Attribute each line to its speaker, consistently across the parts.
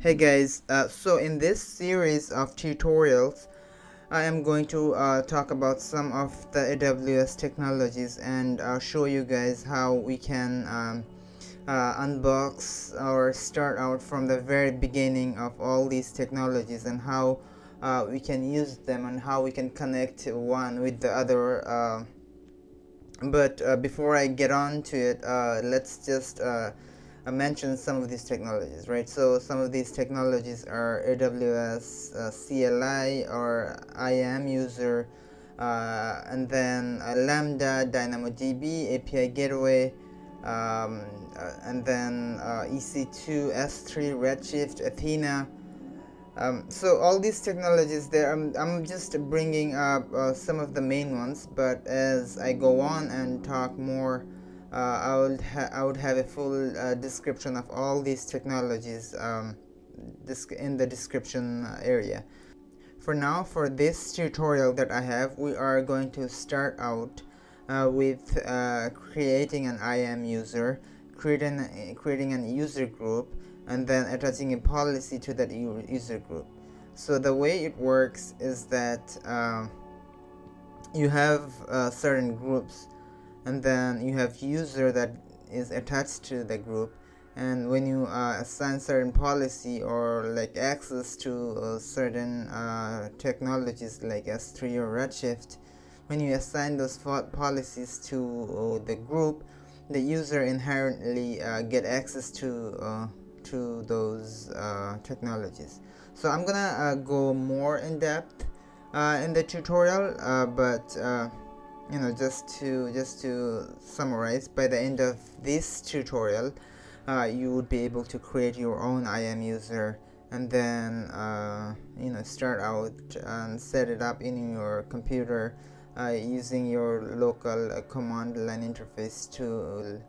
Speaker 1: Hey guys, so in this series of tutorials, I am going to talk about some of the AWS technologies and show you guys how we can unbox or start out from the very beginning of all these technologies and how we can use them and how we can connect one with the other. But before I get on to it, let's just mention some of these technologies, right? So some of these technologies are AWS CLI or IAM user, and then Lambda, DynamoDB, API Gateway, and then EC2, S3, Redshift, Athena. So all these technologies there, I'm just bringing up some of the main ones, but as I go on and talk more, I would have a full description of all these technologies in the description area. For now, for this tutorial that I have, we are going to start out with creating an IAM user, creating an user group, and then attaching a policy to that user group. So the way it works is that you have certain groups, and then you have user that is attached to the group, and when you assign certain policy or like access to certain technologies like S3 or Redshift, when you assign those policies to the group, the user inherently get access to those technologies. So I'm gonna go more in depth in the tutorial, but just to summarize, by the end of this tutorial you would be able to create your own IAM user and then start out and set it up in your computer using your local command line interface tool.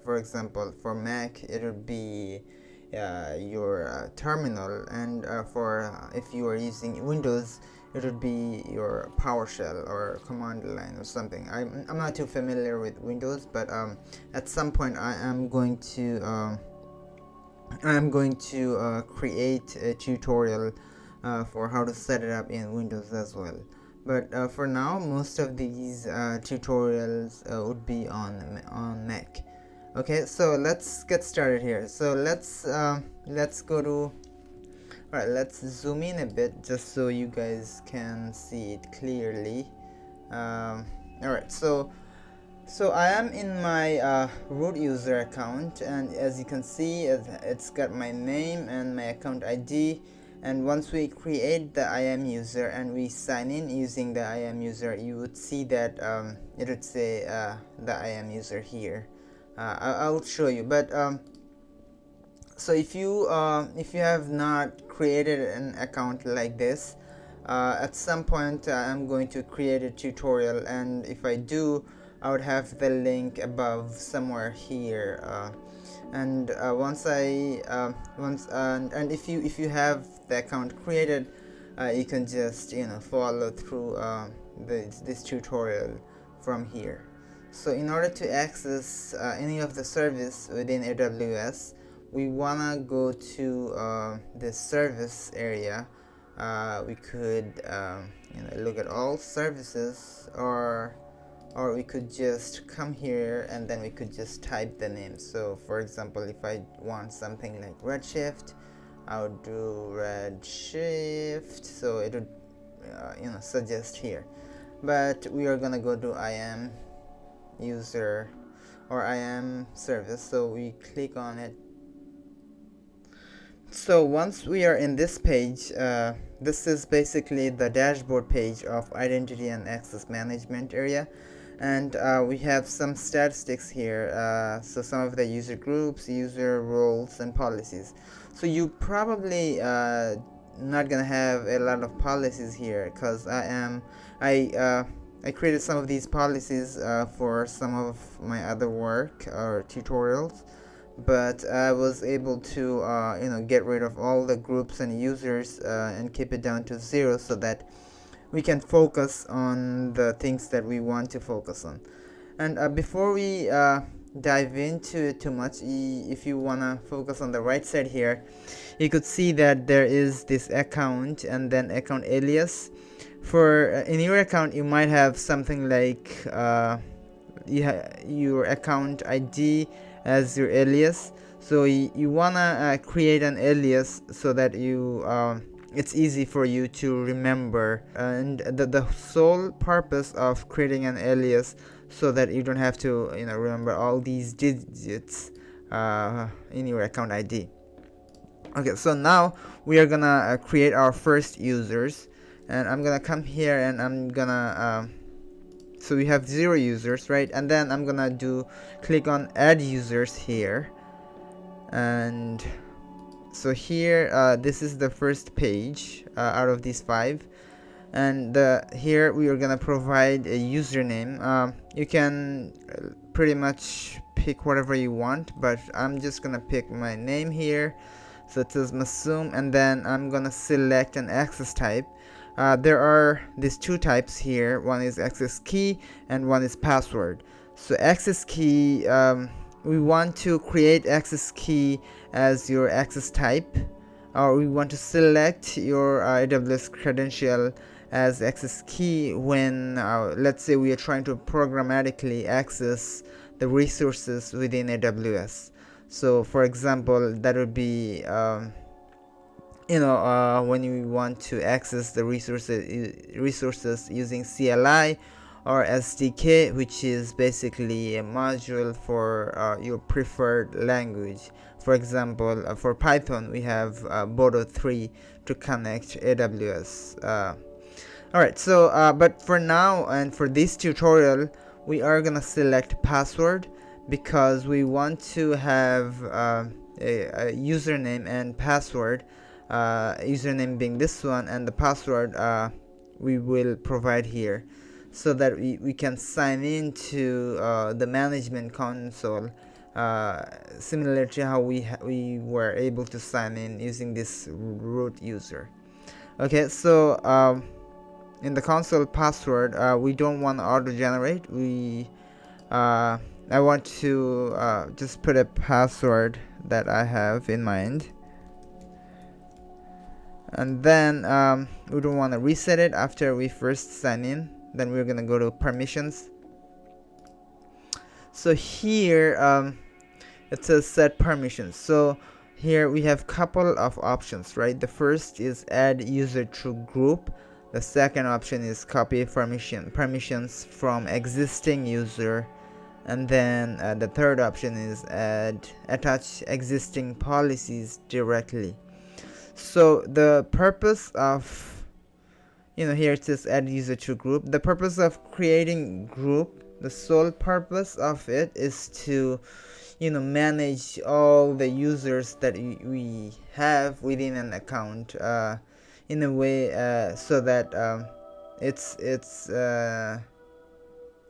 Speaker 1: For example, for Mac it would be your terminal, and for if you are using Windows, it would be your PowerShell or command line or something. I'm not too familiar with Windows, but at some point I am going to create a tutorial for how to set it up in Windows as well. But for now, most of these tutorials would be on Mac. Okay, so let's get started here. So let's go to. Alright, let's zoom in a bit just so you guys can see it clearly. Alright, so I am in my root user account, and as you can see, it's got my name and my account ID. And once we create the IAM user and we sign in using the IAM user, you would see that it would say the IAM user here. I'll show you, but so if you have not created an account like this, at some point I'm going to create a tutorial, and if I do, I would have the link above somewhere here. And if you have the account created, you can just follow through this tutorial from here. So in order to access any of the service within AWS, we wanna go to this service area. We could look at all services, or we could just come here and then we could just type the name. So for example, if I want something like Redshift, I would do Redshift, so it would suggest here. But we are gonna go to IAM user or IAM service, so we click on it. So once we are in this page, this is basically the dashboard page of identity and access management area, and we have some statistics here, so some of the user groups, user roles, and policies. So you probably not gonna have a lot of policies here, because I created some of these policies for some of my other work or tutorials, but I was able to get rid of all the groups and users and keep it down to 0, so that we can focus on the things that we want to focus on. And before we dive into it too much, if you wanna focus on the right side here, you could see that there is this account and then account alias. For in your account, you might have something like your account ID as your alias. So you wanna create an alias so that you it's easy for you to remember, and the sole purpose of creating an alias so that you don't have to remember all these digits in your account ID. Okay, so now we are gonna create our first users, and I'm gonna come here and I'm gonna so we have 0 users, right? And then I'm gonna click on add users here, and so here this is the first page out of these 5, and here we are gonna provide a username. You can pretty much pick whatever you want, but I'm just gonna pick my name here, so it says Masum, and then I'm gonna select an access type. There are these 2 types here. One is access key and one is password. So access key, we want to create access key as your access type, or we want to select your AWS credential as access key when let's say we are trying to programmatically access the resources within AWS. So for example, that would be when you want to access the resources using CLI or SDK, which is basically a module for your preferred language. For example, for Python, we have Bodo 3 to connect AWS. Alright, so but for now and for this tutorial, we are gonna select password because we want to have a username and password. Username being this one, and the password we will provide here, so that we can sign into the management console, similar to how we were able to sign in using this root user. Okay, so in the console password, we don't want to auto generate. I want to just put a password that I have in mind, and then we don't want to reset it after we first sign in. Then we're gonna go to permissions. So here it says set permissions. So here we have couple of options, right? The first is add user to group. The second option is copy permissions from existing user, and then the third option is attach existing policies directly. So the purpose of, here it says add user to group. The purpose of creating group, the sole purpose of it is to manage all the users that we have within an account in a way so that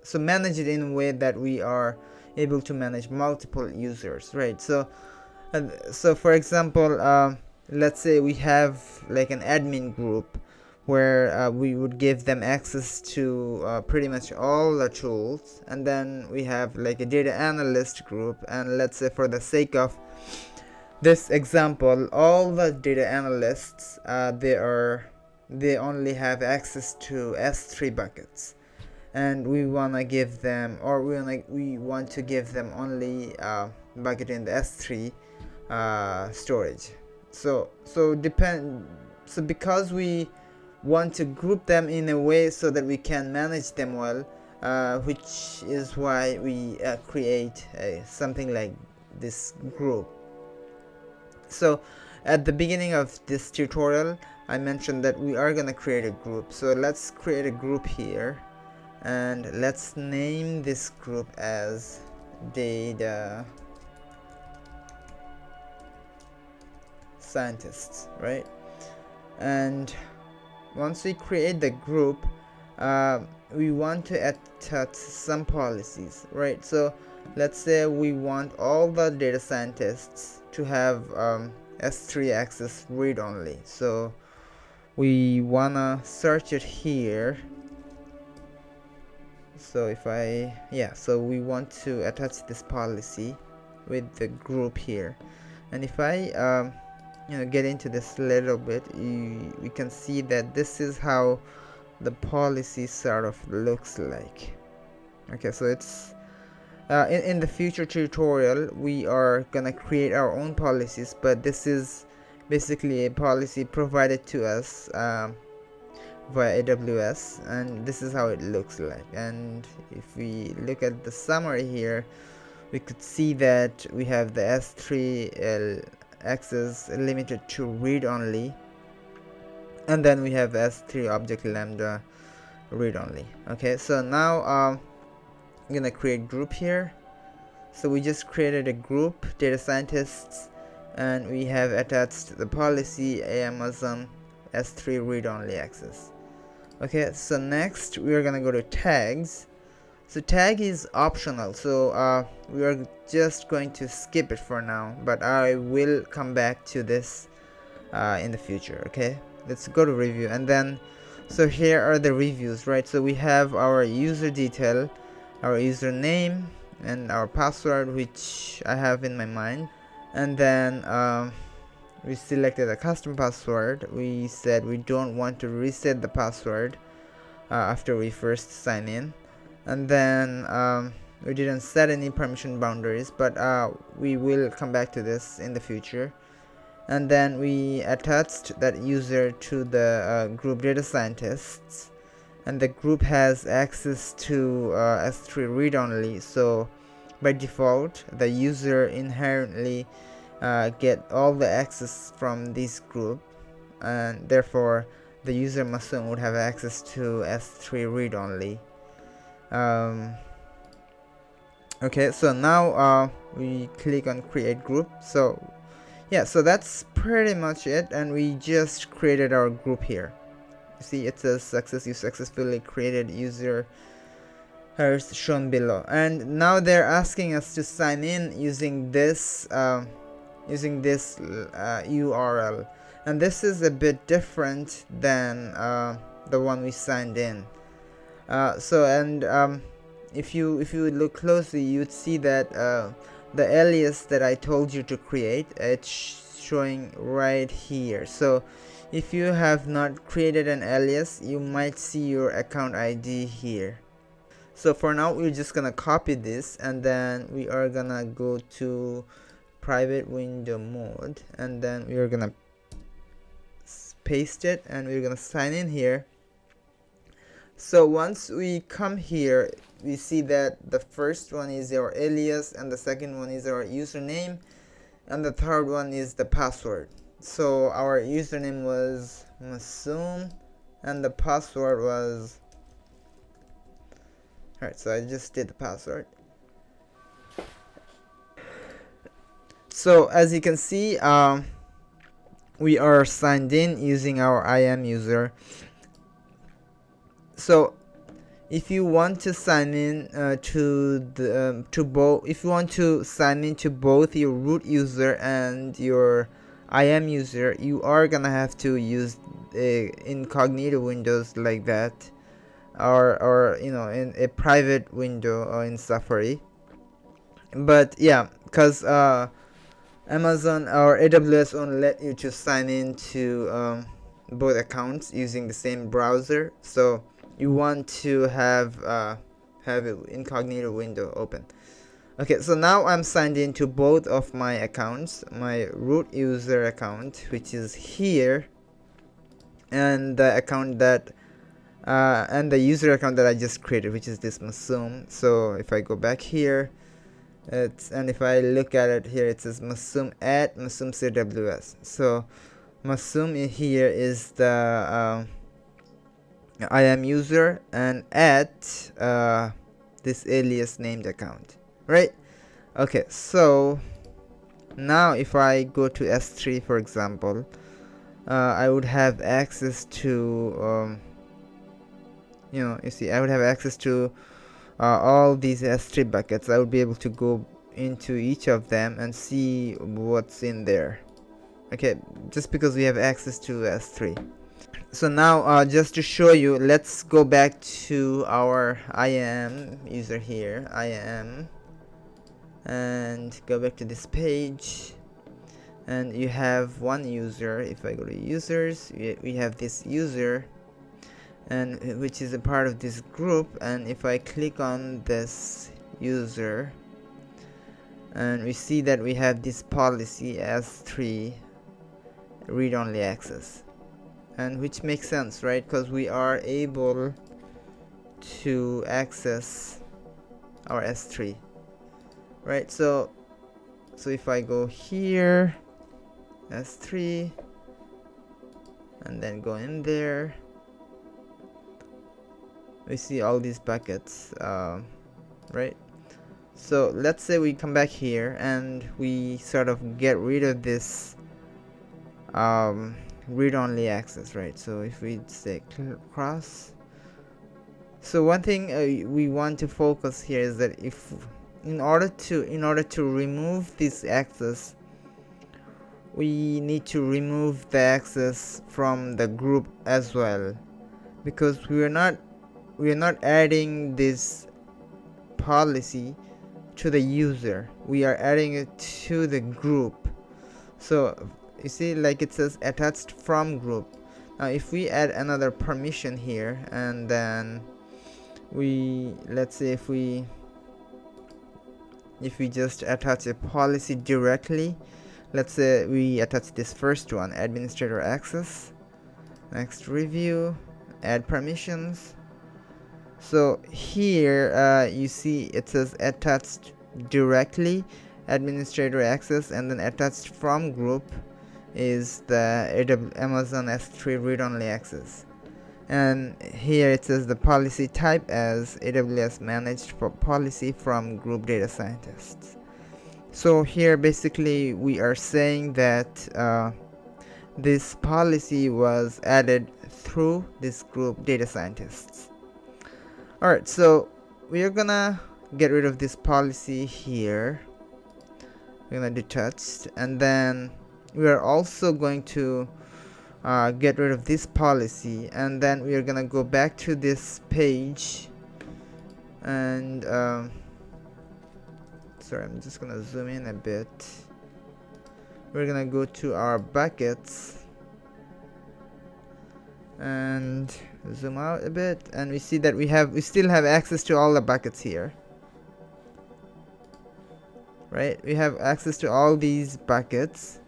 Speaker 1: so manage it in a way that we are able to manage multiple users, right? So for example, let's say we have like an admin group where we would give them access to pretty much all the tools, and then we have like a data analyst group, and let's say for the sake of this example, all the data analysts they only have access to S3 buckets, and we want to give them, or we want to give them only bucket in the S3 storage. So because we want to group them in a way so that we can manage them well, which is why we create something like this group. So at the beginning of this tutorial, I mentioned that we are gonna create a group. So let's create a group here, and let's name this group as data scientists, right? And once we create the group, we want to attach some policies, right? So let's say we want all the data scientists to have S3 access read only. So we wanna search it here. So if I, yeah, so we want to attach this policy with the group here, and if I get into this a little bit, we can see that this is how the policy sort of looks like. Okay, so it's in the future tutorial we are gonna create our own policies, but this is basically a policy provided to us via AWS, and this is how it looks like. And if we look at the summary here, we could see that we have the S3 access limited to read only, and then we have S3 object lambda read only. Okay, so now I'm gonna create group here. So we just created a group, data scientists, and we have attached the policy Amazon S3 read only access. Okay, so next we are gonna go to tags. So tag is optional, so we are just going to skip it for now, but I will come back to this in the future. Okay, let's go to review, and then so here are the reviews, right? So we have our user detail, our username, and our password, which I have in my mind, and then we selected a custom password. We said we don't want to reset the password after we first sign in, and then we didn't set any permission boundaries, but we will come back to this in the future. And then we attached that user to the group data scientists, and the group has access to S3 read only, so by default the user inherently get all the access from this group, and therefore the user Masum would have access to S3 read only. Okay, so now we click on create group. So yeah, so that's pretty much it, and we just created our group here. You see it says success, you successfully created user as shown below, and now they're asking us to sign in using this URL, and this is a bit different than the one we signed in. If you look closely, you'd see that the alias that I told you to create, it's showing right here. So if you have not created an alias, you might see your account ID here. So for now we're just gonna copy this, and then we are gonna go to private window mode, and then we are gonna paste it, and we're gonna sign in here. So once we come here, we see that the first one is our alias, and the second one is our username, and the third one is the password. So our username was Masum, and the password was, alright, so I just did the password. So as you can see, we are signed in using our IAM user. So if you want to sign in if you want to sign into both your root user and your IAM user, you are gonna have to use incognito windows like that, or in a private window or in Safari. But yeah, because Amazon or AWS won't let you to sign into both accounts using the same browser, so you want to have an incognito window open. Okay, so now I'm signed into both of my accounts, my root user account, which is here, and the account that and the user account that I just created, which is this Masum. So if I go back here, and if I look at it here, it says Masum at Masum CWS. So Masum in here is the IAM user, and at this alias named account, right? Okay, so now if I go to S3, for example, I would have access to you see, I would have access to all these S3 buckets. I would be able to go into each of them and see what's in there. Okay, just because we have access to S3. So now just to show you, let's go back to our IAM user here, IAM, and go back to this page, and you have one user. If I go to users, we have this user, and which is a part of this group, and if I click on this user, and we see that we have this policy S3 read-only access, and which makes sense, right? Because we are able to access our S3, right? So if I go here, S3, and then go in there, we see all these buckets, right? So let's say we come back here and we sort of get rid of this read-only access, right? So if we say cross, so one thing we want to focus here is that if in order to remove this access, we need to remove the access from the group as well, because we are not adding this policy to the user, we are adding it to the group. So you see, like it says attached from group. Now if we add another permission here, and then let's say if we just attach a policy directly, let's say we attach this first one, administrator access, next review, add permissions. So here you see it says attached directly, administrator access, and then attached from group is the Amazon S3 read-only access. And here it says the policy type as AWS managed for policy from group data scientists. So here basically we are saying that this policy was added through this group data scientists. Alright, so we are gonna get rid of this policy here. We're gonna detach, and then we are also going to get rid of this policy, and then we are gonna go back to this page, and sorry, I'm just gonna zoom in a bit. We're gonna go to our buckets and zoom out a bit, and we see that we still have access to all the buckets here, right? We have access to all these buckets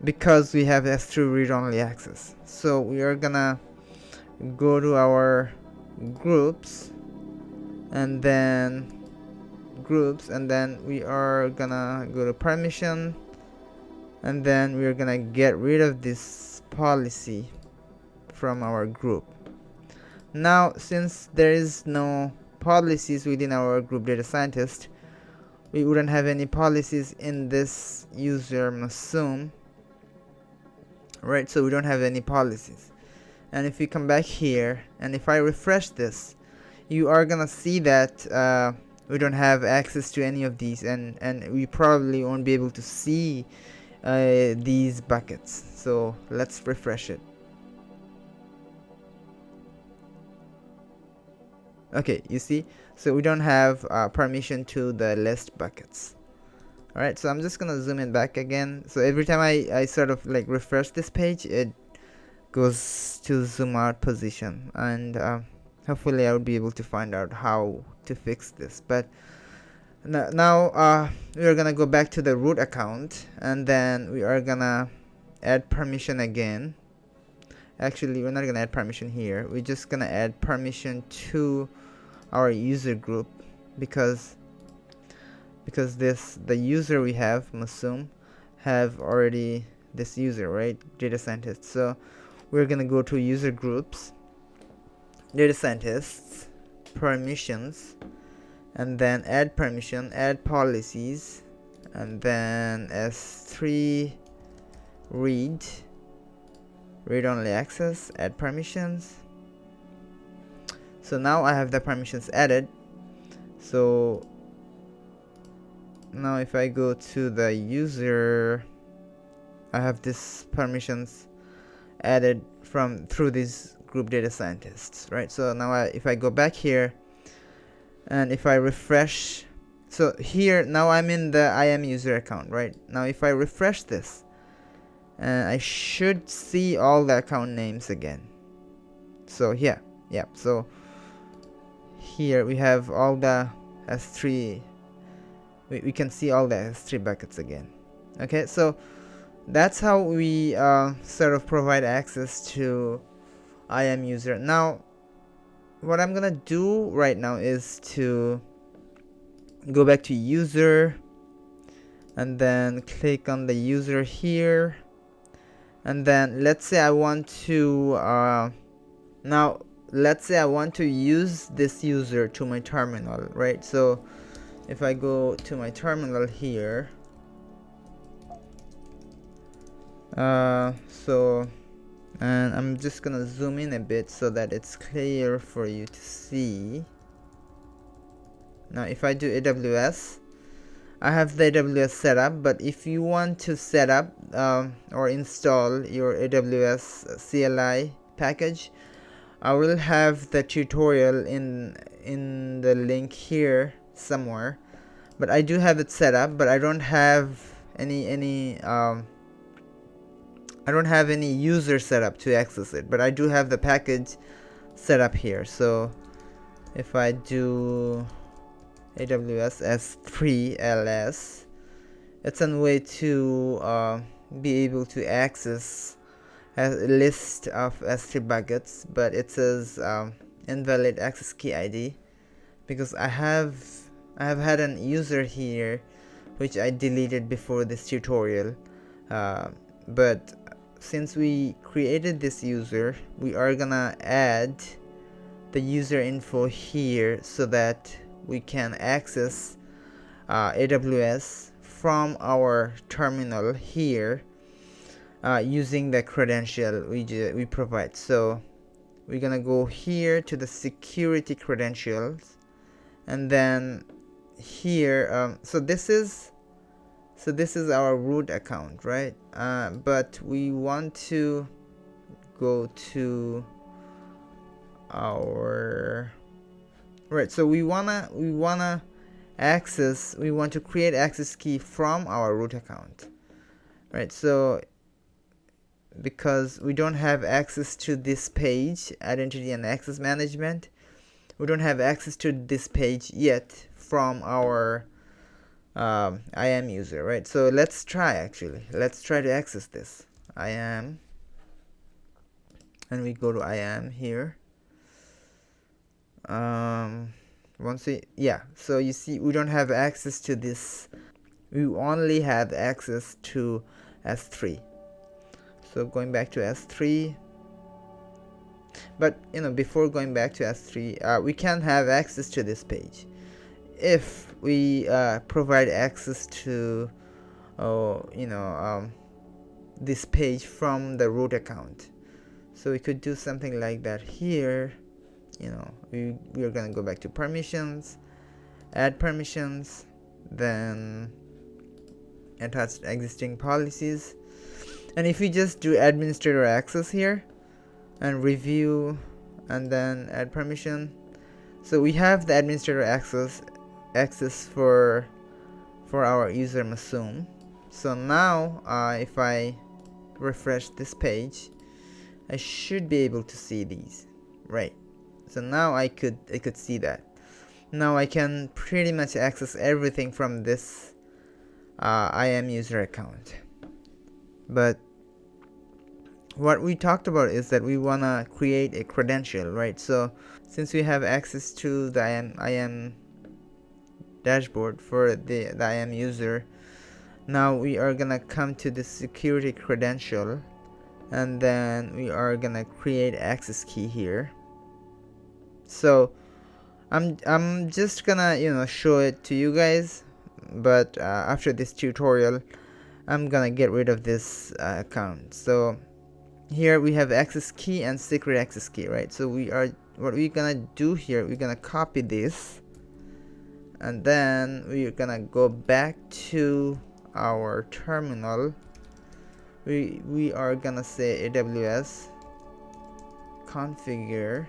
Speaker 1: because we have S3 read-only access. So we are gonna go to our groups, and then we are gonna go to permission, and then we are gonna get rid of this policy from our group. Now since there is no policies within our group data scientist, we wouldn't have any policies in this user Masum, right? So we don't have any policies. And if we come back here, and if I refresh this, you are gonna see that we don't have access to any of these, and we probably won't be able to see these buckets. So let's refresh it. Okay, you see, so we don't have permission to the list buckets. Alright, so I'm just gonna zoom in back again. So every time I sort of like refresh this page, it goes to zoom out position, and hopefully I'll be able to find out how to fix this. But now we are gonna go back to the root account, and then we are gonna add permission again. Actually, we're not gonna add permission here, we're just gonna add permission to our user group, because the user we have, Masum, have already this user, right, data scientist. So we're gonna go to user groups, data scientists, permissions, and then add permission, add policies, and then S3 read-only access, add permissions. So now I have the permissions added. So now if I go to the user, I have this permissions added through these group data scientists, right? So now if I go back here and if I refresh, so here now I'm in the IAM user account, right? Now if I refresh this, I should see all the account names again. So yeah, so here we have all the S3, we can see all the S3 buckets again. Okay, so that's how we sort of provide access to IAM user. Now what I'm gonna do right now is to go back to user and then click on the user here, and then let's say I want to now let's say I want to use this user to my terminal, right? So if I go to my terminal here, and I'm just gonna zoom in a bit so that it's clear for you to see. Now if I do AWS, I have the AWS setup, but if you want to set up or install your AWS CLI package, I will have the tutorial in the link here somewhere. But I do have it set up, but I don't have any I don't have any user setup to access it, but I do have the package set up here. So if I do AWS S3 LS, it's a way to be able to access a list of S3 buckets, but it says invalid access key ID because I have had an user here which I deleted before this tutorial, but since we created this user, we are gonna add the user info here so that we can access AWS from our terminal here using the credential we provide. So we're gonna go here to the security credentials, and then here so this is our root account, right? But we want to go to our right, so we want to create access key from our root account, right? So because we don't have access to this page, identity and access management, we don't have access to this page yet from our IAM user, right? So let's try to access this IAM, and we go to IAM here. So you see we don't have access to this, we only have access to S3. So going back to S3, but before going back to S3, we can have access to this page if we provide access to this page from the root account. So we could do something like that here. We are going to go back to permissions, add permissions, then attach existing policies, and if we just do administrator access here and review and then add permission, so we have the administrator access for our user Masoom. So now if I refresh this page, I should be able to see these, right? So now I could see that. Now I can pretty much access everything from this IAM user account. But what we talked about is that we want to create a credential, right? So since we have access to the IAM dashboard for the IAM user, now we are gonna come to the security credential, and then we are gonna create access key here. So I'm just gonna show it to you guys, but after this tutorial I'm gonna get rid of this account. So here we have access key and secret access key, right? So what we're gonna do here, we're gonna copy this, and then we're gonna go back to our terminal. we are gonna say AWS configure,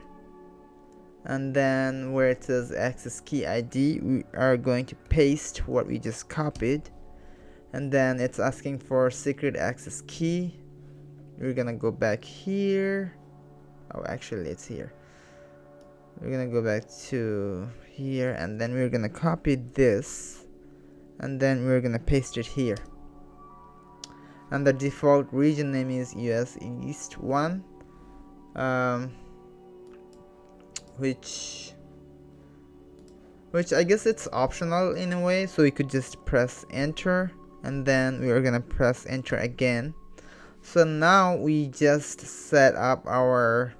Speaker 1: and then where it says access key ID, we are going to paste what we just copied, and then it's asking for secret access key. We're gonna go back here. Oh, actually it's here. We're gonna go back to here, and then we're gonna copy this, and then we're gonna paste it here. And the default region name is US East 1, which I guess it's optional in a way, so we could just press enter, and then we are gonna press enter again. So now we just set up our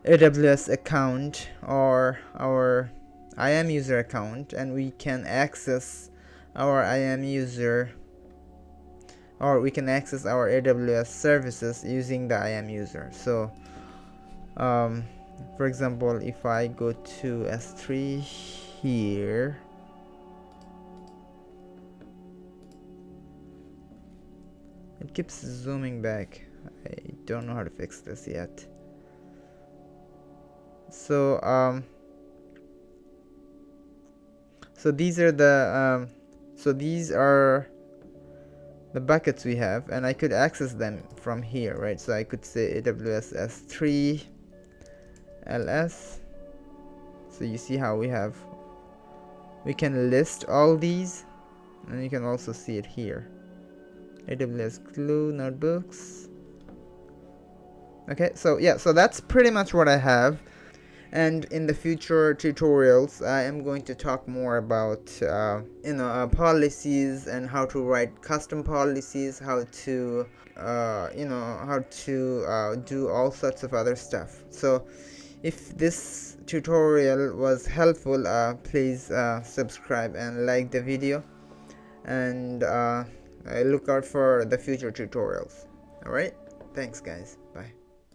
Speaker 1: AWS account or our IAM user account, and we can access our IAM user, or we can access our AWS services using the IAM user. So for example, if I go to S3 here, it keeps zooming back. I don't know how to fix this yet. So these are the buckets we have, and I could access them from here, right? So I could say AWS S3 ls. So you see how we can list all these, and you can also see it here. AWS Glue notebooks. Okay, so yeah, so that's pretty much what I have. And in the future tutorials, I am going to talk more about policies, and how to write custom policies, how to do all sorts of other stuff. So if this tutorial was helpful, please subscribe and like the video, and I look out for the future tutorials. Alright, thanks guys, bye.